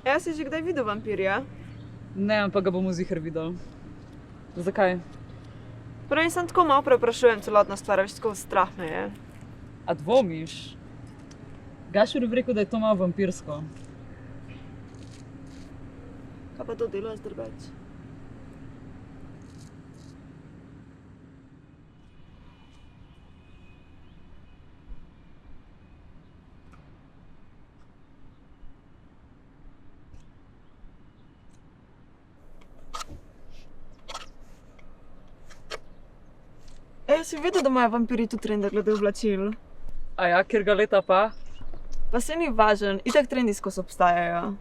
Jaz si že kdaj videl vampirja? Ne, ampak ga bomo ziher videli. Zakaj? Prej sem tako malo preprašujem celotno stvar, veš, tako strah me je. A dvomiš? Gašper bi rekel, da je to malo vampirsko. Kaj pa to delo zdaj več? Si videl, da imajo vampiri tudi trende glede oblačil? A ja, ker ga leta pa? Pa se ni važen, itak trendi skozi obstajajo.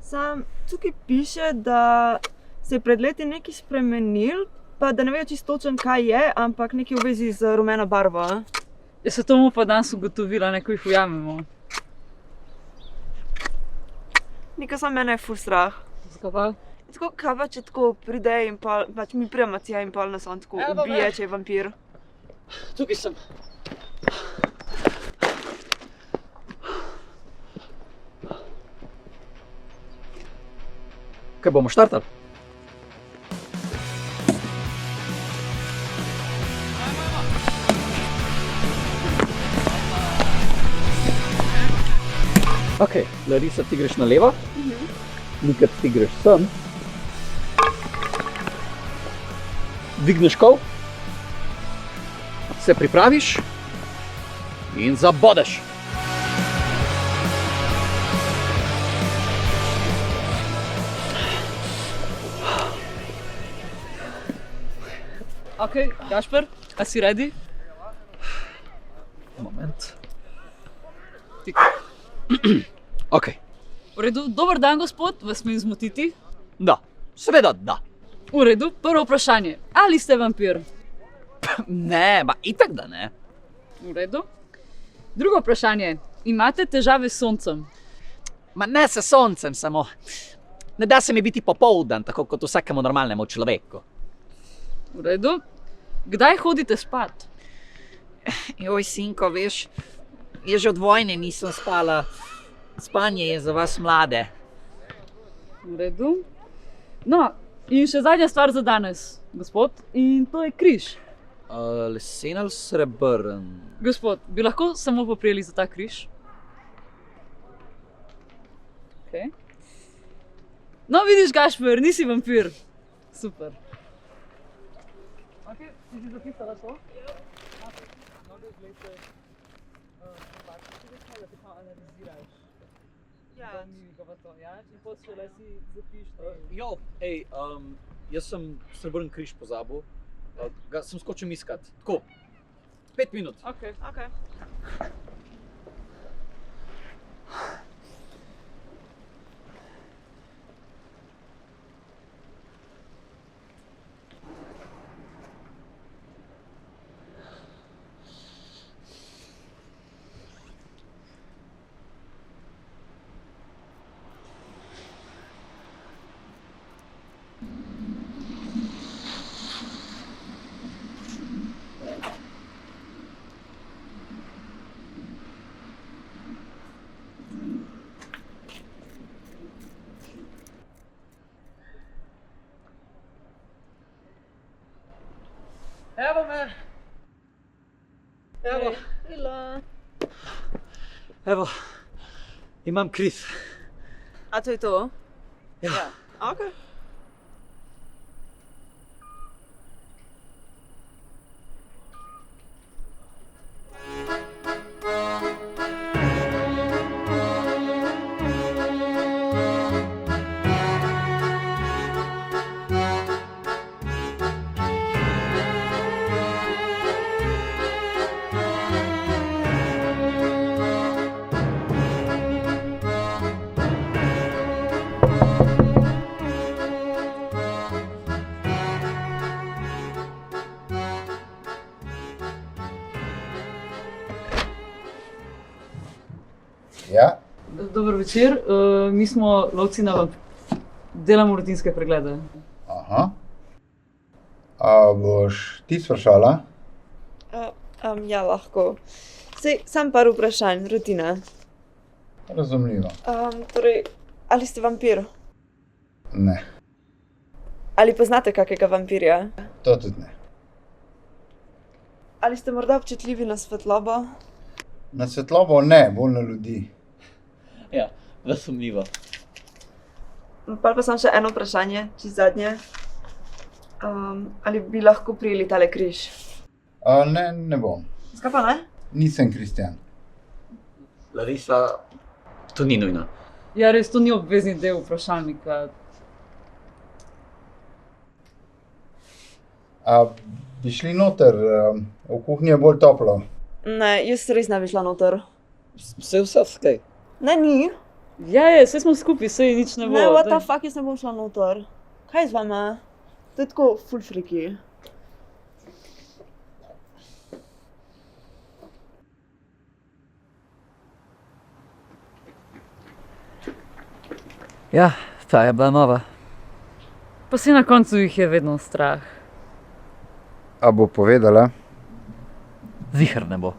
Sam tukaj piše, da se je pred leti nekaj spremenil, pa da ne vejo čisto točno kaj je, ampak nekaj v vezi z rumeno barvo. Jaz se to bomo pa danes ugotovila, neko jih ujamemo. Nika samo mene je ful strah. Zakaj pa? Tako, kaj pa če tako pride in pa, pač mi prijema tja in pa nas on tako ubije, če je vampir. Tukaj sem. Kaj bomo štartali? Ok, Larisa, ti greš na levo, Nika, ti greš sem. Dvigneš kol, se pripraviš in zabodeš. Ok, Gašper, a si ready? Moment. Ok. V redu, dober dan, gospod, vas smem zmotiti? Da, seveda da. V redu, prvo vprašanje, ali ste vampir? Ne, ma itak da ne. V redu. Drugo vprašanje, imate težave s soncem? Ma ne s soncem samo. Ne da se mi biti popoldan, tako kot vsakemu normalnemu človeku. V redu. Kdaj hodite spat? Joj, sinko, veš, jaz že od vojne nisem spala. Spanje je za vas mlade. V redu. No, in še zadnja stvar za danes, gospod, in to je križ. Lesen ali srebrn? Gospod, bi lahko samo poprijeli za ta križ? Ok. No, vidiš, Gašper, nisi vampir. Super. Ok, si si zapisala to? No, da glejte, da ti pa analiziraš. Ja. In potem šele si zapiš. Jo, ej, jaz sem srebrn križ pozabil. Ga sem skočil iskat. Tako, 5 minut. Ok. Evo me. Evo. Hila. Evo, imam križ. A to je to? Ja. Ok. Ja, Dober večer, mi smo lovci na vamp. Delamo rutinske preglede. aha. A boš ti sprašala? Ja, lahko. Sej, sam par vprašanj, rutina. Razumljivo. Torej, Ali ste vampir? Ne, Ali poznate kakega vampirja? to tudi ne. Ali ste morda občutljivi na svetlobo? Na svetlobo ne, bolj na ljudi. Ja, razumljivo. Pa sem še eno vprašanje, čisto zadnje. Ali bi lahko prijeli tale križ? Ne, ne bom. Zakaj pa ne? Nisem kristjan. Larisa, to ni nujno. Ja, res to ni obvezni del vprašalnika. Bi šli noter, v kuhinji je bolj toplo. Ne, jaz res ne bi šla noter. Vse kaj? Ne, ni. Ja, vse smo skupaj, sej nič ne bo. Ne, what the fuck, jaz ne bom šla noter. Kaj je z vama? To je tako full freaky. Ja, ta je bila nova. Pa si na koncu jih je vedno strah. A bo povedala? Ziher ne bo.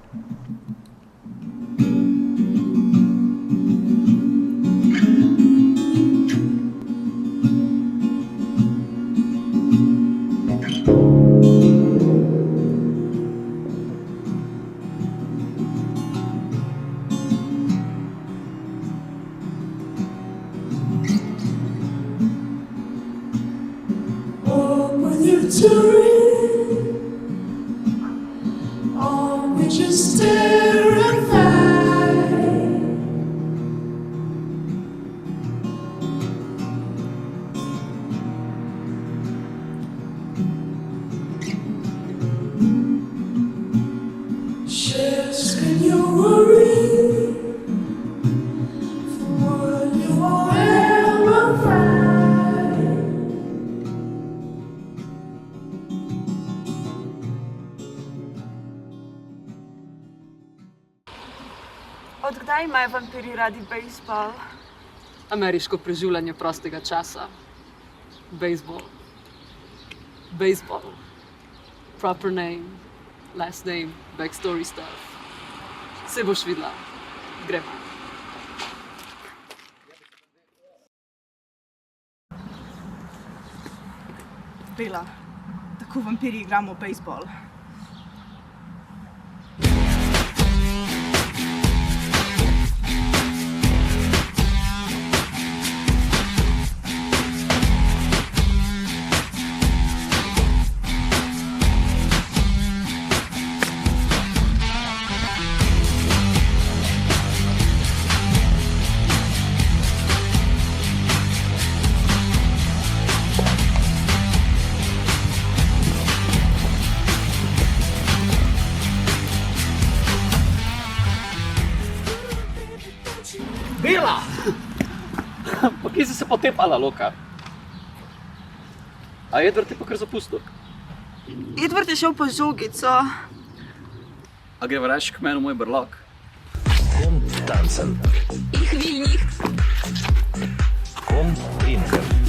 With your touring, on which is terrified. Just when you're worried, for what you won't ever find. Od kdaj imajo vampiri radi bejzbol? Ameriško preživljanje prostega časa. Bejzbol. Bejzbol. Proper name, last name, backstory stuff. Se boš videla. Gremo. Bela, tako vampiri igramo bejzbol. Bela! Pa kje si se potepala, Loka? A Edward je pa kar zapustil? Edward je šel po žogico. A gre vraš k menu moj brlog? Ich will nicht. Komm, trinken.